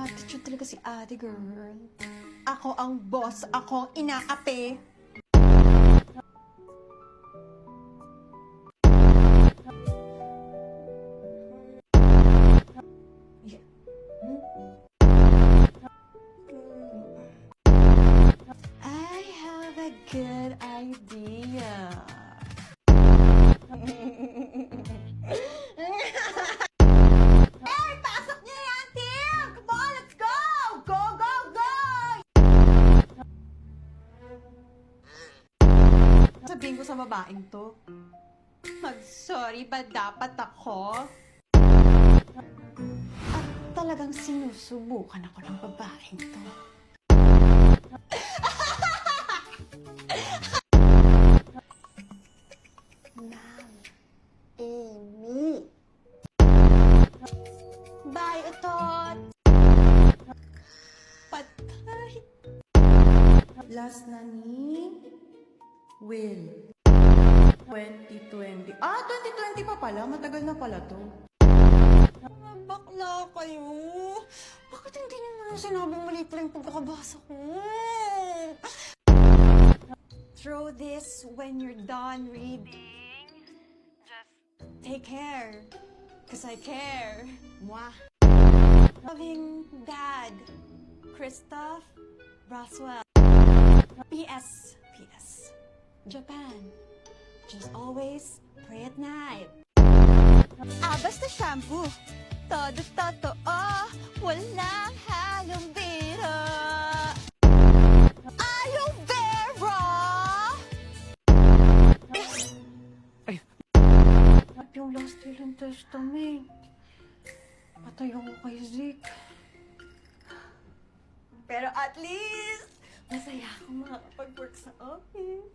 attitude talaga si ate girl. Ako ang boss, ako ang inaapi. I have a good idea. Hey, pasok niyo yan, team! Come on, let's go! Go, go, go! Sabihin ko sa babaeng to, mag-sorry ba dapat ako? At talagang sinusubukan ako ng babaeng to. Ma'am, Amy. Bye, utot! Patay! Last na ni Will. 2020. 2020 pa pala. Matagal na pala to. Bakla kayo. Bakit hindi naman sinabing mali pala yung pagkakabasa ko? Throw this when you're done reading. Just take care. Cause I care. Mwah. Loving Dad, Christoph Roswell. P.S. P.S. Japan. Just always pray at night. Basta shampoo. Todo totoo. Walang halong biro. Aloe vera! At yung Last Will and Testament. Patay ako kay Zeke. Pero at least, masaya ako makapag-work sa office.